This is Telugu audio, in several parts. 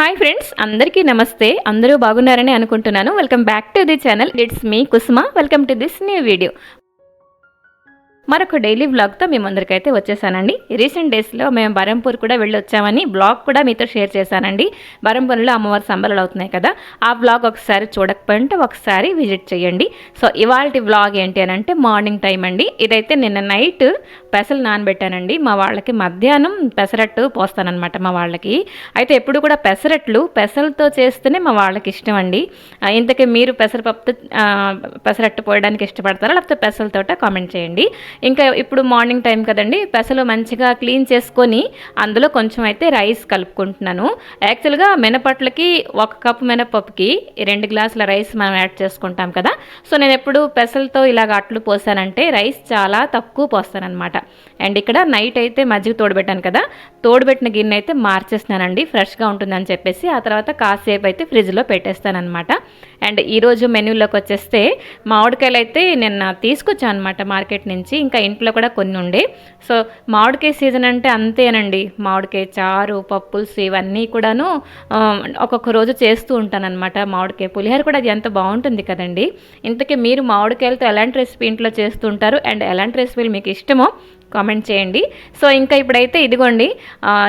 హాయ్ ఫ్రెండ్స్, అందరికీ నమస్తే. అందరూ బాగున్నారని అనుకుంటున్నాను. Welcome back to the channel. It's me Kusuma. Welcome to this new video. మరొక డైలీ వ్లాగ్తో మీ ముందరికైతే వచ్చేసానండి. రీసెంట్ డేస్లో మేము బరంపూర్ కూడా వెళ్ళి వచ్చామని బ్లాగ్ కూడా మీతో షేర్ చేశానండి. బరంపూర్లో అమ్మవారి సంబరాలు అవుతున్నాయి కదా, ఆ వ్లాగ్ ఒకసారి చూడకపోయింటే ఒకసారి విజిట్ చేయండి. సో ఇవాళ వ్లాగ్ ఏంటి అని అంటే మార్నింగ్ టైం అండి. ఇదైతే నిన్న నైట్ పెసలు నానబెట్టానండి. మా వాళ్ళకి మధ్యాహ్నం పెసరట్టు పోస్తానన్నమాట మా వాళ్ళకి. అయితే ఎప్పుడు కూడా పెసలతో చేస్తేనే మా వాళ్ళకి ఇష్టం అండి. ఇంతకీ మీరు పెసరట్టు పోయడానికి ఇష్టపడతారా లేకపోతే పెసలతోట కామెంట్ చేయండి. ఇంకా ఇప్పుడు మార్నింగ్ టైం కదండి, పెసలు మంచిగా క్లీన్ చేసుకొని అందులో కొంచెం అయితే రైస్ కలుపుకుంటున్నాను. యాక్చువల్గా మినపట్లకి 1 కప్పు మినపప్పుకి 2 గ్లాసుల రైస్ మనం యాడ్ చేసుకుంటాం కదా. సో నేను ఎప్పుడు పెసలతో ఇలాగ అట్లు పోసానంటే రైస్ చాలా తక్కువ పోస్తానన్నమాట. అండ్ ఇక్కడ నైట్ అయితే మజ్జిగ తోడబెట్టాను కదా, తోడబెట్టిన గిన్నె అయితే మార్చేస్తున్నానండి, ఫ్రెష్గా ఉంటుందని చెప్పేసి. ఆ తర్వాత కాసేపు అయితే ఫ్రిడ్జ్లో పెట్టేస్తానమాట. అండ్ ఈరోజు మెన్యూలోకి వచ్చేస్తే మామిడికాయలు అయితే నిన్న తీసుకొచ్చాను అనమాట మార్కెట్ నుంచి. ఇంకా ఇంట్లో కూడా కొన్ని ఉండే. సో మామిడికాయ సీజన్ అంటే అంతేనండి, మామిడికాయ చారు, పప్పుల్స్ ఇవన్నీ కూడాను ఒక్కొక్క రోజు చేస్తూ ఉంటానన్నమాట. మామిడికాయ పులిహోర కూడా అది ఎంత బాగుంటుంది కదండి. ఇంతకీ మీరు మామిడికాయలతో ఎలాంటి రెసిపీ ఇంట్లో చేస్తూ ఉంటారు అండ్ ఎలాంటి రెసిపీలు మీకు ఇష్టమో కామెంట్ చేయండి. సో ఇంకా ఇప్పుడైతే ఇదిగోండి,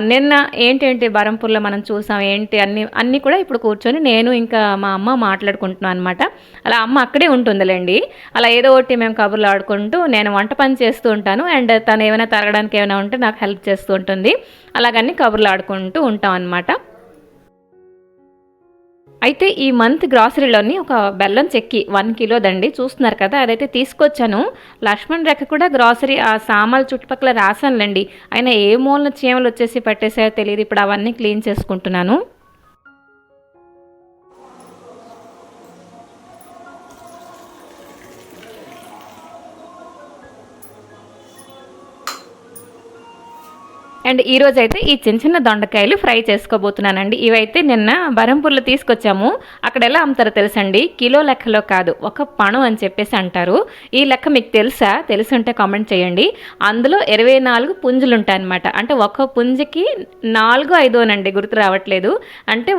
నిన్న ఏంటేంటి బరంపూర్లో మనం చూసాం ఏంటి అన్నీ కూడా ఇప్పుడు కూర్చొని నేను ఇంకా మా అమ్మ మాట్లాడుకుంటున్నాను అనమాట. అలా అమ్మ అక్కడే ఉంటుందిలేండి. అలా ఏదో ఒకటి మేము కబుర్లు ఆడుకుంటూ నేను వంట పని చేస్తూ ఉంటాను అండ్ తను ఏమైనా తరగడానికి ఏమైనా ఉంటే నాకు హెల్ప్ చేస్తూ ఉంటుంది. అలాగన్నీ కబుర్లు ఆడుకుంటూ ఉంటాం అనమాట. అయితే ఈ మంత్ గ్రాసరీలోని ఒక బెల్లం చెక్కి 1 కిలోదండి, చూస్తున్నారు కదా, అదైతే తీసుకొచ్చాను. లక్ష్మణ్ రేఖ కూడా గ్రాసరీ ఆ సామాన్ల చుట్టుపక్కల రాసానులేండి. అయినా ఏ మూలన చీమలు వచ్చేసి పట్టేసాయో తెలియదు. ఇప్పుడు అవన్నీ క్లీన్ చేసుకుంటున్నాను. అండ్ ఈరోజు అయితే ఈ చిన్న దొండకాయలు ఫ్రై చేసుకోబోతున్నానండి. ఇవైతే నిన్న బరంపూర్లో తీసుకొచ్చాము. అక్కడ ఎలా అమ్ముతారో తెలుసండి, కిలో లెక్కలో కాదు, ఒక పణం అని చెప్పేసి అంటారు. ఈ లెక్క మీకు తెలుసా? తెలుసుంటే కామెంట్ చేయండి. అందులో 24 పుంజులు ఉంటాయన్నమాట. అంటే ఒక పుంజుకి 4-5 గుర్తు రావట్లేదు. అంటే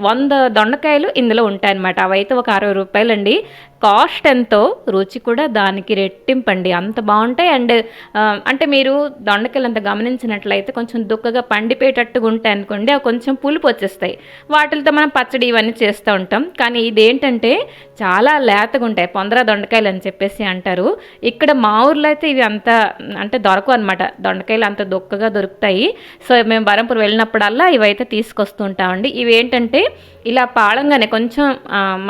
100 దొండకాయలు ఇందులో ఉంటాయన్నమాట. అవైతే ఒక 60 రూపాయలండి. కాస్ట్ ఎంతో, రుచి కూడా దానికి రెట్టింపండి, అంత బాగుంటాయి. అండ్ అంటే మీరు దొండకాయలు అంత గమనించినట్లయితే కొంచెం దుక్కగా పండిపోయేటట్టుగా ఉంటాయి అనుకోండి, అవి కొంచెం పులుపు వచ్చేస్తాయి. వాటితో మనం పచ్చడి ఇవన్నీ చేస్తూ ఉంటాం. కానీ ఇదేంటంటే చాలా లేతగా ఉంటాయి, పొందర దొండకాయలు అని చెప్పేసి అంటారు. ఇక్కడ మా ఊర్లో అయితే ఇవి అంత అంటే దొరకవు అనమాట, దొండకాయలు అంత దుక్కగా దొరుకుతాయి. సో మేము బరంపూర్ వెళ్ళినప్పుడల్లా ఇవైతే తీసుకొస్తూ ఉంటామండి. ఇవి ఏంటంటే ఇలా పాళంగానే కొంచెం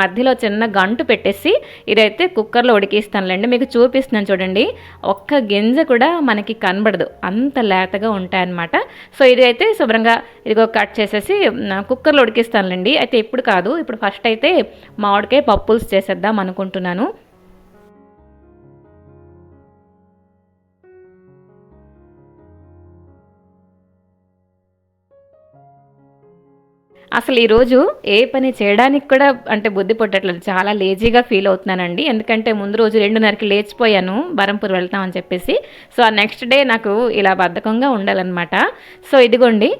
మధ్యలో చిన్న గంటు పెట్టేసి ఇదైతే కుక్కర్లో ఉడికిస్తానులేండి. మీకు చూపిస్తున్నాను చూడండి, ఒక్క గింజ కూడా మనకి కనబడదు, అంత లేతగా ఉంటాయన్నమాట. సో ఇది అయితే శుభ్రంగా ఇదిగో కట్ చేసేసి కుక్కర్లో ఉడికిస్తానులేండి. అయితే ఇప్పుడు కాదు, ఇప్పుడు ఫస్ట్ అయితే మామిడికాయ పప్పుల్స్ చేసేద్దాం అనుకుంటున్నాను. అసలు ఈరోజు ఏ పని చేయడానికి కూడా అంటే బుద్ధి పుట్టట్లేదు, చాలా లేజీగా ఫీల్ అవుతున్నానండి. ఎందుకంటే ముందు రోజు 2:30కి లేచిపోయాను బరంపూర్ వెళ్తామని చెప్పేసి. సో ఆ నెక్స్ట్ డే నాకు ఇలా బద్ధకంగా ఉండాలన్నమాట. సో ఇదిగోండి,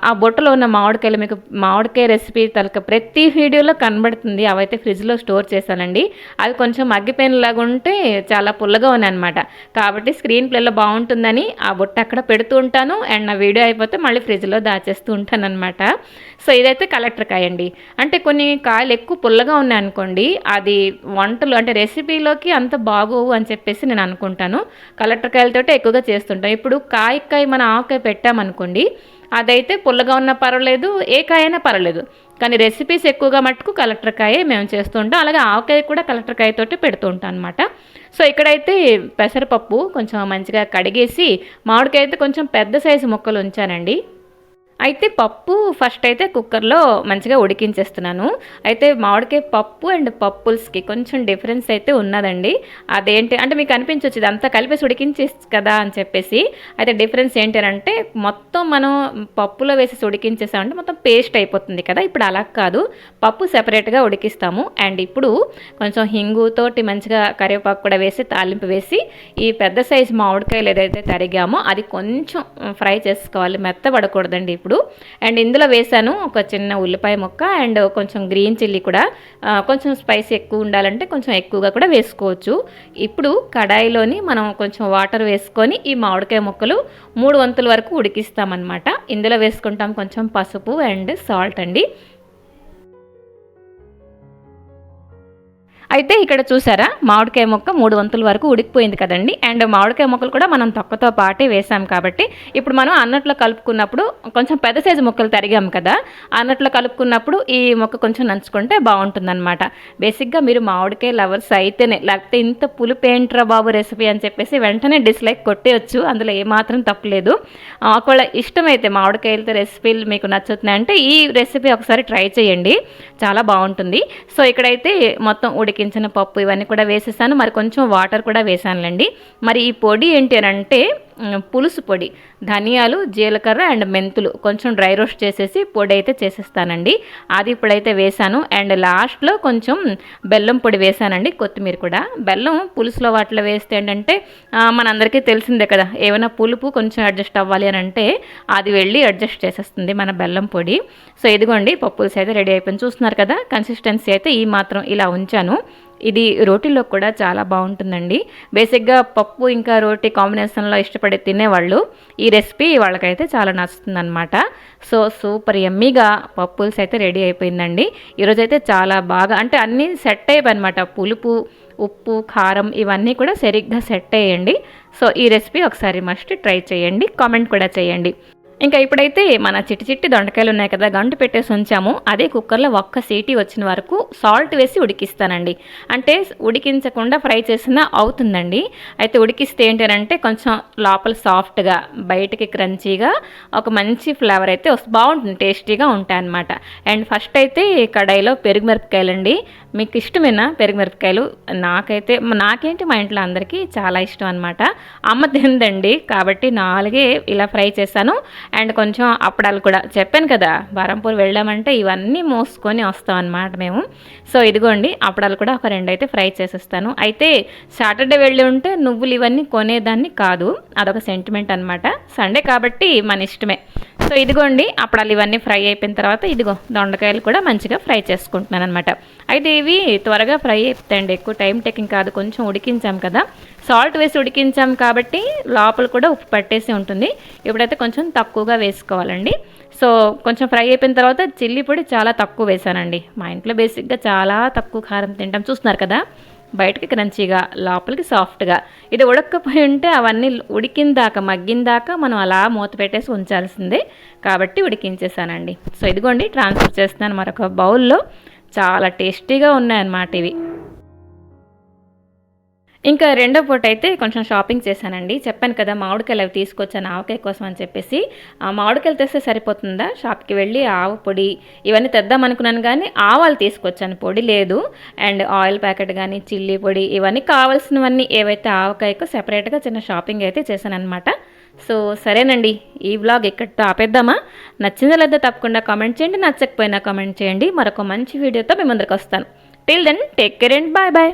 ఆ బుట్టలో ఉన్న మామిడికాయలు మీకు మామిడికాయ రెసిపీ తలక ప్రతి వీడియోలో కనబడుతుంది. అవైతే ఫ్రిడ్జ్లో స్టోర్ చేశానండి. అవి కొంచెం మగ్గిపోయినలాగా ఉంటే చాలా పుల్లగా ఉన్నాయన్నమాట. కాబట్టి స్క్రీన్ ప్లేలో బాగుంటుందని ఆ బుట్ట అక్కడ పెడుతూ ఉంటాను. అండ్ నా వీడియో అయిపోతే మళ్ళీ ఫ్రిడ్జ్లో దాచేస్తూ ఉంటాను అనమాట. సో ఇదైతే కలెక్టర్ కాయ అండి. అంటే కొన్ని కాయలు ఎక్కువ పుల్లగా ఉన్నాయనుకోండి, అది వంటలు అంటే రెసిపీలోకి అంత బాగోవు అని చెప్పేసి నేను అనుకుంటాను. కలెక్టర్ కాయలతో ఎక్కువగా చేస్తుంటాం. ఇప్పుడు కాయ మన ఆవకాయ పెట్టామనుకోండి, అదైతే పుల్లగా ఉన్నా పర్వాలేదు, ఏ కాయ అయినా పర్వాలేదు. కానీ రెసిపీస్ ఎక్కువగా మట్టుకు కలెక్టర్ కాయే మేము చేస్తూ ఉంటాం. అలాగే ఆవకాయ కూడా కలెక్టర్ కాయతోటి పెడుతూ ఉంటాం అనమాట. సో ఇక్కడైతే పెసరపప్పు కొంచెం మంచిగా కడిగేసి మామిడికాయ అయితే కొంచెం పెద్ద సైజు ముక్కలు ఉంచానండి. అయితే పప్పు ఫస్ట్ అయితే కుక్కర్లో మంచిగా ఉడికించేస్తున్నాను. అయితే మామిడికాయ పప్పు అండ్ పప్పుల్స్కి కొంచెం డిఫరెన్స్ అయితే ఉన్నదండి. అదేంటి అంటే మీకు అనిపించవచ్చు ఇదంతా కలిపేసి ఉడికించేసి కదా అని చెప్పేసి. అయితే డిఫరెన్స్ ఏంటి అంటే మొత్తం మనం పప్పులో వేసి ఉడికించేసామంటే మొత్తం పేస్ట్ అయిపోతుంది కదా. ఇప్పుడు అలా కాదు, పప్పు సెపరేట్గా ఉడికిస్తాము. అండ్ ఇప్పుడు కొంచెం హింగుతోటి మంచిగా కరివేపాకు కూడా వేసి తాలింపు వేసి ఈ పెద్ద సైజు మామిడికాయలు ఏదైతే తరిగామో అది కొంచెం ఫ్రై చేసుకోవాలి, మెత్తబడకూడదండి. ఇప్పుడు. అండ్ ఇందులో వేసాను ఒక చిన్న ఉల్లిపాయ ముక్క అండ్ కొంచెం గ్రీన్ చిల్లీ కూడా. కొంచెం స్పైసీ ఎక్కువ ఉండాలంటే కొంచెం ఎక్కువగా కూడా వేసుకోవచ్చు. ఇప్పుడు కడాయిలోని మనం కొంచెం వాటర్ వేసుకొని ఈ మామిడికాయ ముక్కలు 3 వంతుల వరకు ఉడికిస్తామన్నమాట. ఇందులో వేసుకుంటాం కొంచెం పసుపు అండ్ సాల్ట్ అండి. అయితే ఇక్కడ చూసారా మామిడికాయ ముక్క 3 వంతుల వరకు ఉడికిపోయింది కదండి. అండ్ మామిడికాయ ముక్కలు కూడా మనం తొక్కతో పాటే వేసాం కాబట్టి ఇప్పుడు మనం అన్నట్లో కలుపుకున్నప్పుడు కొంచెం పెద్ద సైజు ముక్కలు తరిగాం కదా, అన్నట్లో కలుపుకున్నప్పుడు ఈ ముక్క కొంచెం నంచుకుంటే బాగుంటుందన్నమాట. బేసిక్గా మీరు మామిడికాయ లవర్స్ అయితేనే, లేకపోతే ఇంత పులుపు ఏంట్రా బాబు రెసిపీ అని చెప్పేసి వెంటనే డిస్లైక్ కొట్టేయచ్చు, అందులో ఏమాత్రం తప్పులేదు. ఒకవేళ ఇష్టమైతే మామిడికాయలతో రెసిపీలు మీకు నచ్చుతున్నాయంటే ఈ రెసిపీ ఒకసారి ట్రై చేయండి, చాలా బాగుంటుంది. సో ఇక్కడైతే మొత్తం ఉడికించిన పప్పు ఇవన్నీ కూడా వేసేసాను, మరి కొంచెం వాటర్ కూడా వేసానులేండి. మరి ఈ పొడి ఏంటి అని అంటే పులుసు పొడి, ధనియాలు, జీలకర్ర అండ్ మెంతులు కొంచెం డ్రై రోస్ట్ చేసేసి పొడి అయితే చేసేస్తానండి. అది ఇప్పుడైతే వేసాను. అండ్ లాస్ట్లో కొంచెం బెల్లం పొడి వేసానండి, కొత్తిమీర కూడా. బెల్లం పులుసులో వాటిలో వేస్తే ఏంటంటే మనందరికీ తెలిసిందే కదా, ఏమైనా పులుపు కొంచెం అడ్జస్ట్ అవ్వాలి అని అంటే అది వెళ్ళి అడ్జస్ట్ చేసేస్తుంది మన బెల్లం పొడి. సో ఇదిగోండి పప్పులుసు అయితే రెడీ అయిపోయింది, చూస్తున్నారు కదా. కన్సిస్టెన్సీ అయితే ఈ మాత్రం ఇలా ఉంచాను. ఇది రోటీలో కూడా చాలా బాగుంటుందండి. బేసిక్గా పప్పు ఇంకా రోటీ కాంబినేషన్లో ఇష్టపడి తినేవాళ్ళు ఈ రెసిపీ వాళ్ళకైతే చాలా నచ్చుతుంది అనమాట. సో సూపర్ యమ్మీగా పప్పుల్స్ అయితే రెడీ అయిపోయిందండి. ఈరోజైతే చాలా బాగా అంటే అన్నీ సెట్ అయిపోయి అనమాట. పులుపు, ఉప్పు, కారం ఇవన్నీ కూడా సరిగ్గా సెట్ అయ్యండి. సో ఈ రెసిపీ ఒకసారి మస్ట్ ట్రై చేయండి, కామెంట్ కూడా చేయండి. ఇంకా ఇప్పుడైతే మన చిట్టి దొండకాయలు ఉన్నాయి కదా, గంటు పెట్టేసి ఉంచాము. అదే కుక్కర్లో ఒక్క సీటీ వచ్చిన వరకు సాల్ట్ వేసి ఉడికిస్తానండి. అంటే ఉడికించకుండా ఫ్రై చేసినా అవుతుందండి. అయితే ఉడికిస్తే ఏంటంటే కొంచెం లోపల సాఫ్ట్గా బయటికి క్రంచీగా ఒక మంచి ఫ్లేవర్ అయితే బాగుంటుంది, టేస్టీగా ఉంటాయి అన్నమాట. అండ్ ఫస్ట్ అయితే కడాయిలో పెరుగు మిరపకాయలండి. మీకు ఇష్టమేనా పెరుగు మిరపకాయలు? నాకేంటి మా ఇంట్లో అందరికీ చాలా ఇష్టం అనమాట. అమ్మ తిందండి కాబట్టి 4 ఇలా ఫ్రై చేశాను. అండ్ కొంచెం అప్పడాలు కూడా, చెప్పాను కదా బరంపూర్ వెళ్ళామంటే ఇవన్నీ మోసుకొని వస్తాం అన్నమాట మేము. సో ఇదిగోండి అప్పడాలు కూడా ఒక 2 అయితే ఫ్రై చేసేస్తాను. అయితే సాటర్డే వెళ్ళి ఉంటే నువ్వులు ఇవన్నీ కొనేదాన్ని కాదు, అదొక సెంటిమెంట్ అనమాట. సండే కాబట్టి మన ఇష్టమే. సో ఇదిగోండి అప్పడాలు ఇవన్నీ ఫ్రై అయిపోయిన తర్వాత ఇదిగో దొండకాయలు కూడా మంచిగా ఫ్రై చేసుకుంటున్నాను అనమాట. అయితే ఇవి త్వరగా ఫ్రై అయిపోతాయండి, ఎక్కువ టైం టేకింగ్ కాదు. కొంచెం ఉడికించాం కదా, సాల్ట్ వేసి ఉడికించాం కాబట్టి లోపల కూడా ఉప్పు పట్టేసి ఉంటుంది. ఇప్పుడైతే కొంచెం తక్కువగా వేసుకోవాలండి. సో కొంచెం ఫ్రై అయిపోయిన తర్వాత చిల్లీ పొడి చాలా తక్కువ వేసానండి. మా ఇంట్లో బేసిక్గా చాలా తక్కువ కారం తింటాం, చూస్తున్నారు కదా. బయటకి క్రంచీగా లోపలికి సాఫ్ట్గా. ఇది ఉడక్కపోయి ఉంటే అవన్నీ ఉడికిందాక మగ్గిందాక మనం అలా మూత పెట్టేసి ఉంచాల్సిందే, కాబట్టి ఉడికించేసానండి. సో ఇదిగోండి ట్రాన్స్ఫర్ చేస్తున్నాను మరొక బౌల్లో. చాలా టేస్టీగా ఉన్నాయన్నమాట ఇవి. ఇంకా రెండో పూట అయితే కొంచెం షాపింగ్ చేశానండి. చెప్పాను కదా మామిడికాయలు అవి తీసుకొచ్చాను ఆవకాయ కోసం అని చెప్పేసి. మామిడికాయలు తెస్తే సరిపోతుందా, షాప్కి వెళ్ళి ఆవు పొడి ఇవన్నీ తెద్దాం అనుకున్నాను కానీ ఆవాలు తీసుకొచ్చాను, పొడి లేదు. అండ్ ఆయిల్ ప్యాకెట్ కానీ చిల్లీ పొడి ఇవన్నీ కావాల్సినవన్నీ ఏవైతే ఆవకాయకు సెపరేట్గా చిన్న షాపింగ్ అయితే చేశాను అనమాట. సో సరేనండి, ఈ వ్లాగ్ ఇక్కడితో ఆపేద్దామా? నచ్చిందో లేదా తప్పకుండా కామెంట్ చేయండి, నచ్చకపోయినా కామెంట్ చేయండి. మరొక మంచి వీడియోతో మీ ముందరికి వస్తాను. Till then take care and bye bye.